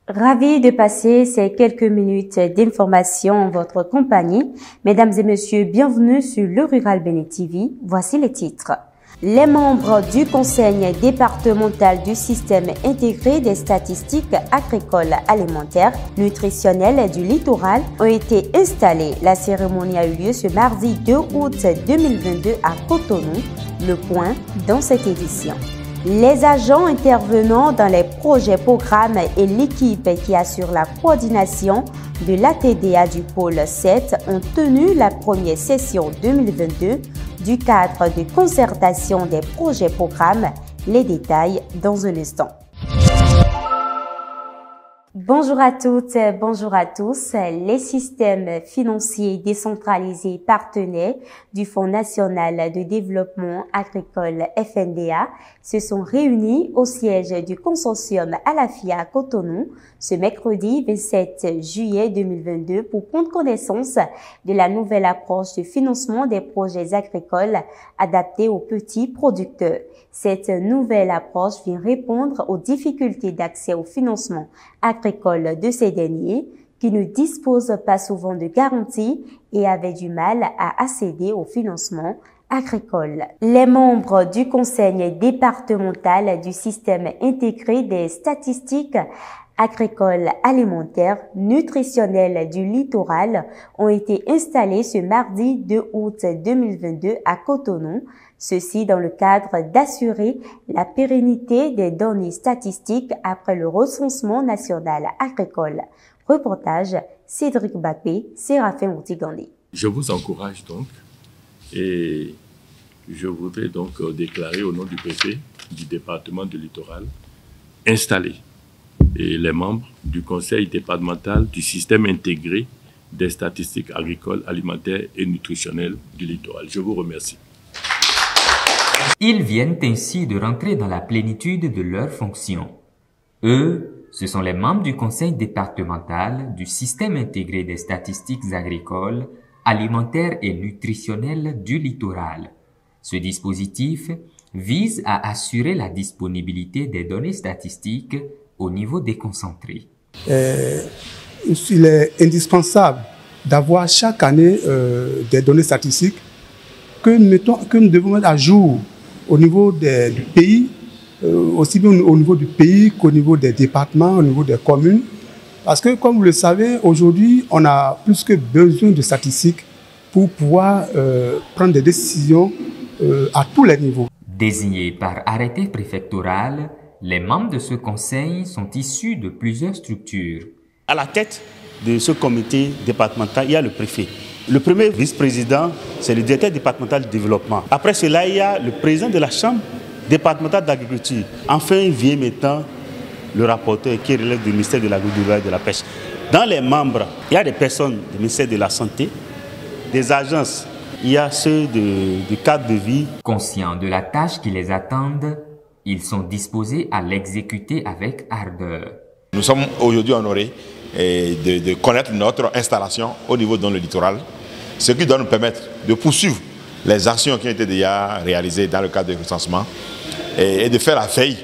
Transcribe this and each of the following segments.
Ravi de passer ces quelques minutes d'information en votre compagnie. Mesdames et messieurs, bienvenue sur le Rural Bénin TV. Voici les titres. Les membres du Conseil départemental du système intégré des statistiques agricoles, alimentaires, nutritionnelles du littoral ont été installés. La cérémonie a eu lieu ce mardi 2 août 2022 à Cotonou. Le point dans cette édition. Les agents intervenant dans les projets, programmes et l'équipe qui assure la coordination de l'ATDA du pôle 7 ont tenu la première session 2022 du cadre de concertation des projets, programmes. Les détails dans un instant. Bonjour à toutes, bonjour à tous. Les systèmes financiers décentralisés partenaires du Fonds national de développement agricole FNDA se sont réunis au siège du consortium Alafia à Cotonou ce mercredi 27 juillet 2022 pour prendre connaissance de la nouvelle approche de financement des projets agricoles adaptés aux petits producteurs. Cette nouvelle approche vient répondre aux difficultés d'accès au financement agricole de ces derniers qui ne disposent pas souvent de garanties et avaient du mal à accéder au financement agricole. Les membres du Conseil départemental du système intégré des statistiques agricoles, alimentaires, nutritionnelles du littoral ont été installés ce mardi 2 août 2022 à Cotonou. Ceci dans le cadre d'assurer la pérennité des données statistiques après le recensement national agricole. Reportage Cédric Bakpé, Séraphin Outigandé. Je vous encourage donc et je voudrais donc déclarer au nom du préfet du département du littoral installer et les membres du conseil départemental du système intégré des statistiques agricoles, alimentaires et nutritionnelles du littoral. Je vous remercie. Ils viennent ainsi de rentrer dans la plénitude de leurs fonctions. Eux, ce sont les membres du conseil départemental du système intégré des statistiques agricoles, alimentaires et nutritionnelles du littoral. Ce dispositif vise à assurer la disponibilité des données statistiques au niveau déconcentré. Il est indispensable d'avoir chaque année des données statistiques que nous devons mettre à jour au niveau du pays, aussi bien au niveau du pays qu'au niveau des départements, au niveau des communes. Parce que, comme vous le savez, aujourd'hui, on a plus que besoin de statistiques pour pouvoir prendre des décisions à tous les niveaux. Désignés par arrêté préfectoral, les membres de ce conseil sont issus de plusieurs structures. À la tête de ce comité départemental, il y a le préfet. Le premier vice-président, c'est le directeur départemental de développement. Après cela, il y a le président de la chambre départementale d'agriculture. Enfin, vient maintenant le rapporteur qui relève du ministère de l'Agriculture et de la Pêche. Dans les membres, il y a des personnes du ministère de la Santé, des agences, il y a ceux du cadre de vie. Conscients de la tâche qui les attend, ils sont disposés à l'exécuter avec ardeur. Nous sommes aujourd'hui honorés de connaître notre installation au niveau dans le littoral, ce qui doit nous permettre de poursuivre les actions qui ont été déjà réalisées dans le cadre du recensement et de faire la veille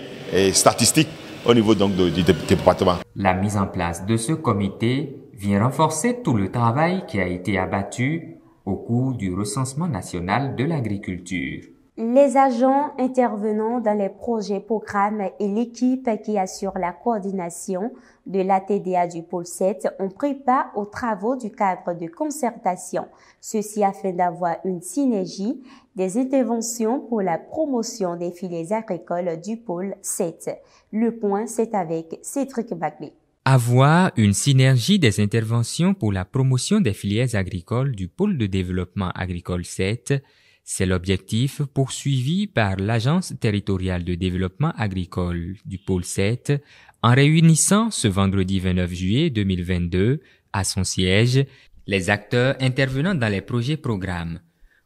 statistique au niveau donc du département. La mise en place de ce comité vient renforcer tout le travail qui a été abattu au cours du recensement national de l'agriculture. Les agents intervenant dans les projets, programmes et l'équipe qui assure la coordination de l'ATDA du pôle 7 ont pris part aux travaux du cadre de concertation. Ceci afin d'avoir une synergie des interventions pour la promotion des filières agricoles du pôle 7. Le point, c'est avec Cédric Bakpé. Avoir une synergie des interventions pour la promotion des filières agricoles du pôle de développement agricole 7, c'est l'objectif poursuivi par l'Agence territoriale de développement agricole du pôle 7 en réunissant ce vendredi 29 juillet 2022 à son siège les acteurs intervenant dans les projets programmes.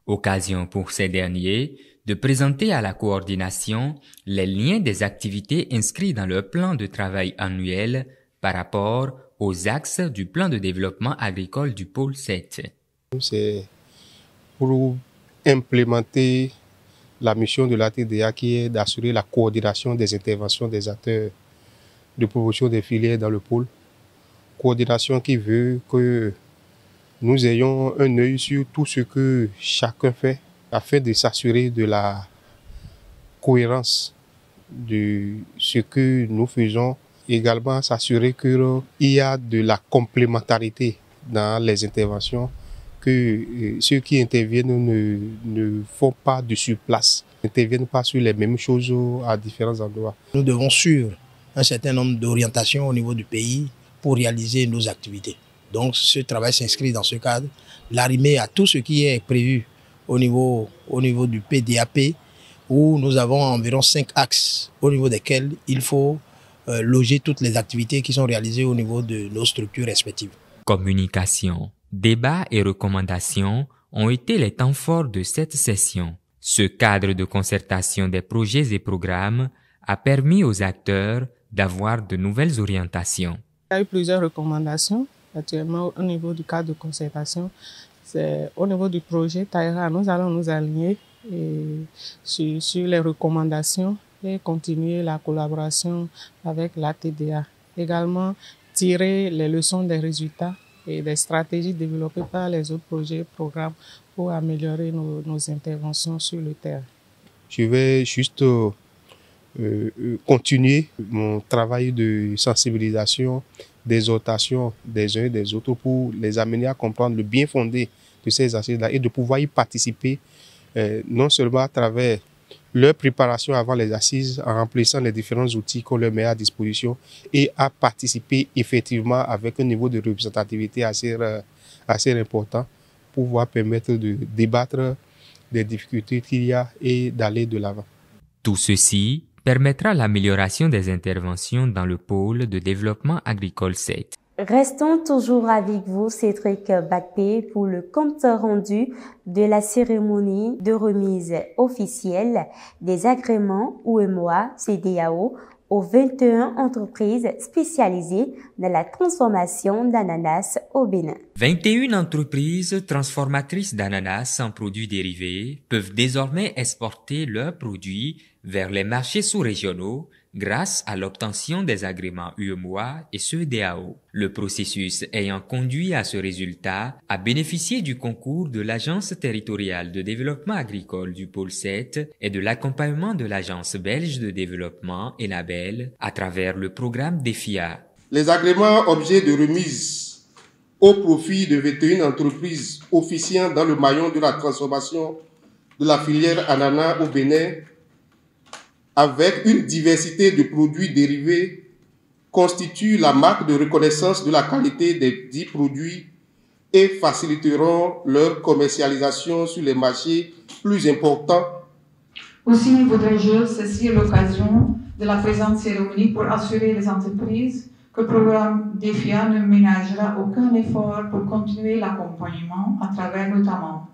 Occasion pour ces derniers de présenter à la coordination les liens des activités inscrits dans le plan de travail annuel par rapport aux axes du plan de développement agricole du pôle 7. C'est pour implémenter la mission de la TDA qui est d'assurer la coordination des interventions des acteurs de promotion des filières dans le pôle. Coordination qui veut que nous ayons un œil sur tout ce que chacun fait afin de s'assurer de la cohérence de ce que nous faisons. Également s'assurer qu'il y a de la complémentarité dans les interventions, que ceux qui interviennent ne font pas de surplace, n'interviennent pas sur les mêmes choses à différents endroits. Nous devons suivre un certain nombre d'orientations au niveau du pays pour réaliser nos activités. Donc ce travail s'inscrit dans ce cadre, l'arrimer à tout ce qui est prévu au niveau du PDAP, où nous avons environ 5 axes au niveau desquels il faut loger toutes les activités qui sont réalisées au niveau de nos structures respectives. Communication, débats et recommandations ont été les temps forts de cette session. Ce cadre de concertation des projets et programmes a permis aux acteurs d'avoir de nouvelles orientations. Il y a eu plusieurs recommandations actuellement au niveau du cadre de concertation. C'est au niveau du projet Taïra, nous allons nous aligner sur les recommandations et continuer la collaboration avec la TDA. Également, tirer les leçons des résultats et des stratégies développées par les autres projets et programmes pour améliorer nos interventions sur le terrain. Je vais juste continuer mon travail de sensibilisation, d'exhortation des uns et des autres pour les amener à comprendre le bien fondé de ces assises-là et de pouvoir y participer non seulement à travers leur préparation avant les assises, en remplissant les différents outils qu'on leur met à disposition et à participer effectivement avec un niveau de représentativité assez important pour pouvoir permettre de débattre des difficultés qu'il y a et d'aller de l'avant. Tout ceci permettra l'amélioration des interventions dans le pôle de développement agricole 7. Restons toujours avec vous, Cédric Bakpé, pour le compte rendu de la cérémonie de remise officielle des agréments UEMOA CEDEAO aux 21 entreprises spécialisées dans la transformation d'ananas au Bénin. 21 entreprises transformatrices d'ananas en produits dérivés peuvent désormais exporter leurs produits vers les marchés sous-régionaux grâce à l'obtention des agréments UEMOA et CEDEAO. Le processus ayant conduit à ce résultat a bénéficié du concours de l'Agence territoriale de développement agricole du pôle 7 et de l'accompagnement de l'Agence belge de développement ENABEL à travers le programme DEFIA. Les agréments objets de remise au profit de 21 entreprises officiant dans le maillon de la transformation de la filière ananas au Bénin avec une diversité de produits dérivés, constituent la marque de reconnaissance de la qualité des dits produits et faciliteront leur commercialisation sur les marchés plus importants. Aussi voudrais-je saisir l'occasion de la présente cérémonie pour assurer les entreprises que le programme DEFIA ne ménagera aucun effort pour continuer l'accompagnement à travers notamment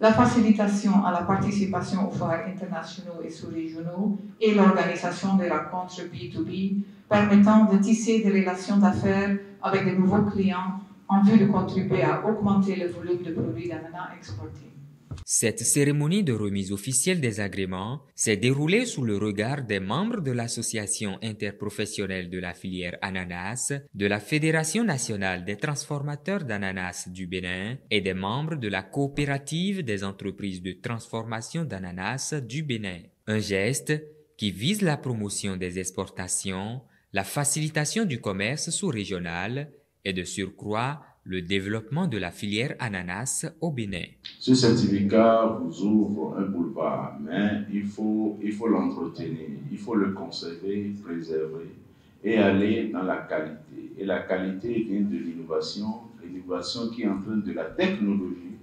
la facilitation à la participation aux foires internationaux et sous-régionaux et l'organisation des rencontres B2B permettant de tisser des relations d'affaires avec de nouveaux clients en vue de contribuer à augmenter le volume de produits d'ananas exportés. Cette cérémonie de remise officielle des agréments s'est déroulée sous le regard des membres de l'Association interprofessionnelle de la filière ananas, de la Fédération nationale des transformateurs d'ananas du Bénin et des membres de la coopérative des entreprises de transformation d'ananas du Bénin. Un geste qui vise la promotion des exportations, la facilitation du commerce sous-régional et de surcroît le développement de la filière ananas au Bénin. Ce certificat vous ouvre un boulevard, mais il faut l'entretenir, il faut le conserver, préserver et aller dans la qualité. Et la qualité vient de l'innovation qui entraîne de la technologie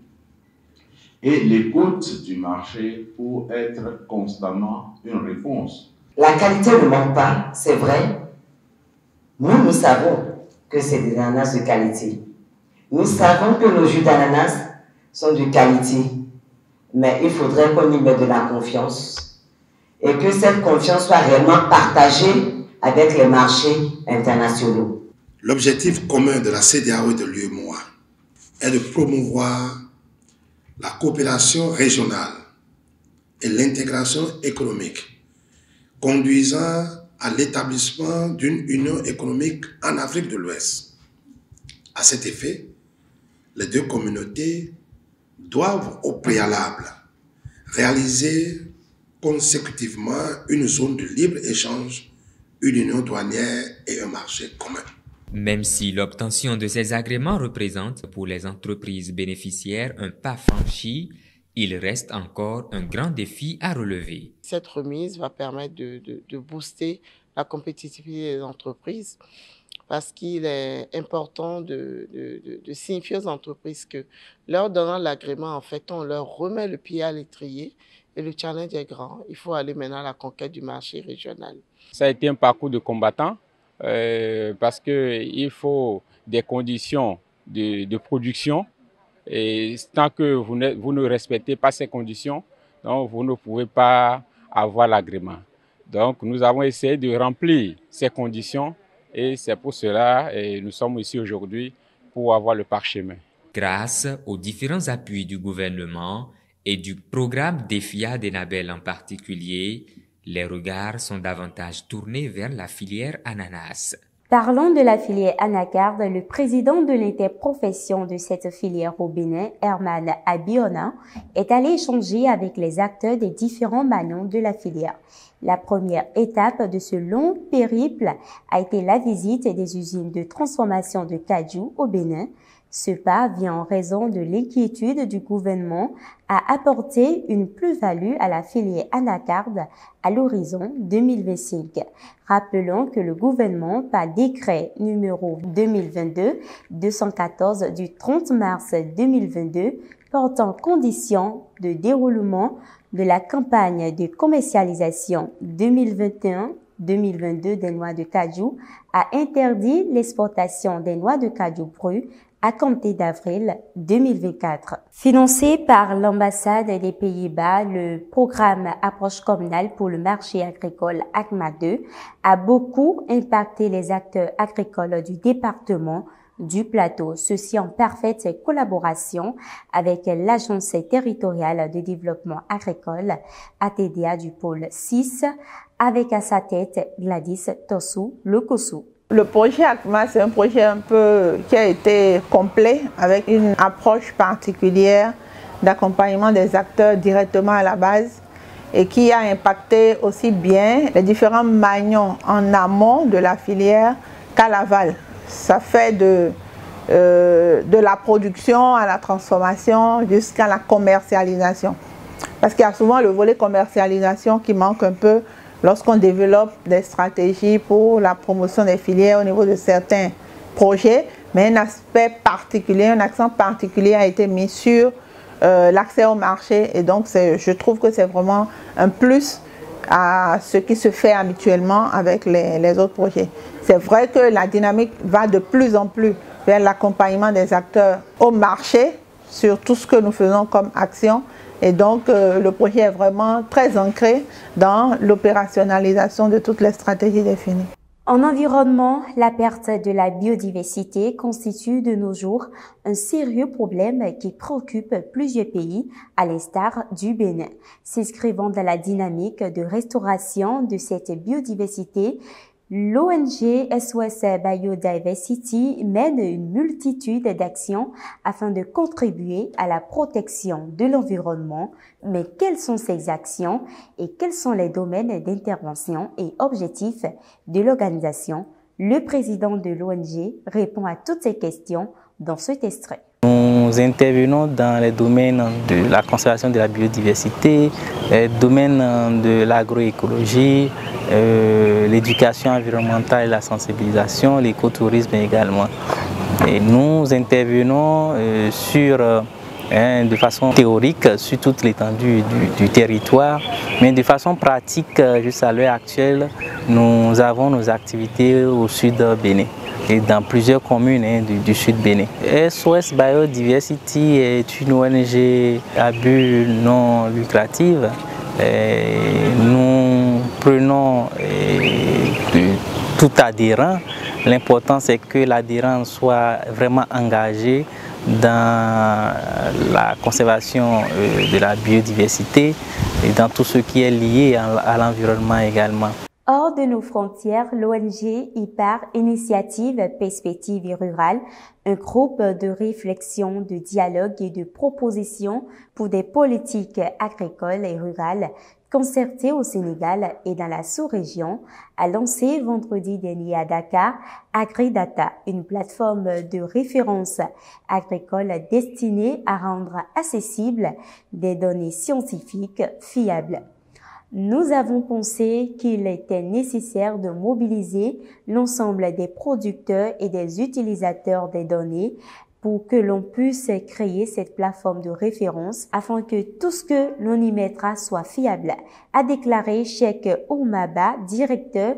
et l'écoute du marché pour être constamment une réponse. La qualité ne manque pas, c'est vrai. Nous savons que c'est des ananas de qualité. Nous savons que nos jus d'ananas sont de qualité. mais il faudrait qu'on y mette de la confiance et que cette confiance soit réellement partagée avec les marchés internationaux. L'objectif commun de la CEDEAO et de l'UEMOA est de promouvoir la coopération régionale et l'intégration économique, conduisant à l'établissement d'une union économique en Afrique de l'Ouest. À cet effet, les deux communautés doivent au préalable réaliser consécutivement une zone de libre-échange, une union douanière et un marché commun. Même si l'obtention de ces agréments représente pour les entreprises bénéficiaires un pas franchi, il reste encore un grand défi à relever. Cette remise va permettre de booster la compétitivité des entreprises parce qu'il est important de signifier aux entreprises que leur donnant l'agrément, en fait, on leur remet le pied à l'étrier et le challenge est grand. Il faut aller maintenant à la conquête du marché régional. Ça a été un parcours de combattant parce qu'il faut des conditions de production. Et tant que vous ne respectez pas ces conditions, donc vous ne pouvez pas avoir l'agrément. Donc nous avons essayé de remplir ces conditions et c'est pour cela que nous sommes ici aujourd'hui pour avoir le parchemin. Grâce aux différents appuis du gouvernement et du programme DEFIA d'Enabel en particulier, les regards sont davantage tournés vers la filière ananas. Parlant de la filière anacarde, le président de l'interprofession de cette filière au Bénin, Herman Abiona, est allé échanger avec les acteurs des différents maillons de la filière. La première étape de ce long périple a été la visite des usines de transformation de cajou au Bénin. Ce pas vient en raison de l'inquiétude du gouvernement à apporter une plus-value à la filière anacarde à l'horizon 2025. Rappelons que le gouvernement, par décret numéro 2022-214 du 30 mars 2022, portant conditions de déroulement de la campagne de commercialisation 2021-2022 des noix de cajou, a interdit l'exportation des noix de cajou brues à compter d'avril 2024. Financé par l'ambassade des Pays-Bas, le programme Approche communale pour le marché agricole ACMA 2 a beaucoup impacté les acteurs agricoles du département du Plateau, ceci en parfaite collaboration avec l'Agence territoriale de développement agricole, ATDA du pôle 6, avec à sa tête Gladys Tossou Lokossou. Le projet ACMA, c'est un projet un peu qui a été complet avec une approche particulière d'accompagnement des acteurs directement à la base et qui a impacté aussi bien les différents maillons en amont de la filière qu'à l'aval. Ça fait de la production à la transformation jusqu'à la commercialisation. Parce qu'il y a souvent le volet commercialisation qui manque un peu lorsqu'on développe des stratégies pour la promotion des filières au niveau de certains projets, mais un aspect particulier, un accent particulier a été mis sur l'accès au marché et donc je trouve que c'est vraiment un plus à ce qui se fait habituellement avec les autres projets. C'est vrai que la dynamique va de plus en plus vers l'accompagnement des acteurs au marché sur tout ce que nous faisons comme action. Et donc, le projet est vraiment très ancré dans l'opérationnalisation de toutes les stratégies définies. En environnement, la perte de la biodiversité constitue de nos jours un sérieux problème qui préoccupe plusieurs pays, à l'instar du Bénin. S'inscrivant dans la dynamique de restauration de cette biodiversité, l'ONG SOS Biodiversity mène une multitude d'actions afin de contribuer à la protection de l'environnement. Mais quelles sont ces actions et quels sont les domaines d'intervention et objectifs de l'organisation? Le président de l'ONG répond à toutes ces questions dans cet extrait. Nous intervenons dans les domaines de la conservation de la biodiversité, les domaines de l'agroécologie, l'éducation environnementale et la sensibilisation, l'écotourisme également. Et nous intervenons de façon théorique sur toute l'étendue du territoire, mais de façon pratique, jusqu'à l'heure actuelle, nous avons nos activités au sud Bénin. et dans plusieurs communes du sud Bénin. SOS Biodiversity est une ONG à but non lucratif. Nous prenons tout adhérent. L'important c'est que l'adhérent soit vraiment engagé dans la conservation de la biodiversité et dans tout ce qui est lié à l'environnement également. Hors de nos frontières, l'ONG IPAR, Initiative Perspective Rurale, un groupe de réflexion, de dialogue et de propositions pour des politiques agricoles et rurales concertées au Sénégal et dans la sous-région, a lancé vendredi dernier à Dakar AgriData, une plateforme de référence agricole destinée à rendre accessibles des données scientifiques fiables. Nous avons pensé qu'il était nécessaire de mobiliser l'ensemble des producteurs et des utilisateurs des données pour que l'on puisse créer cette plateforme de référence afin que tout ce que l'on y mettra soit fiable, a déclaré Cheikh Oumaba, directeur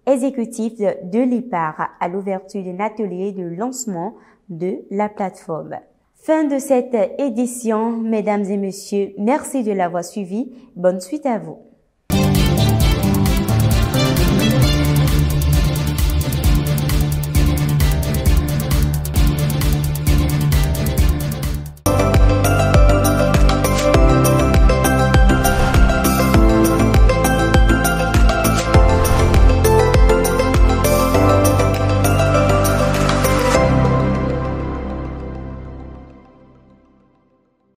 exécutif de l'IPAR, à l'ouverture d'un atelier de lancement de la plateforme. Fin de cette édition, mesdames et messieurs, merci de l'avoir suivi. Bonne suite à vous.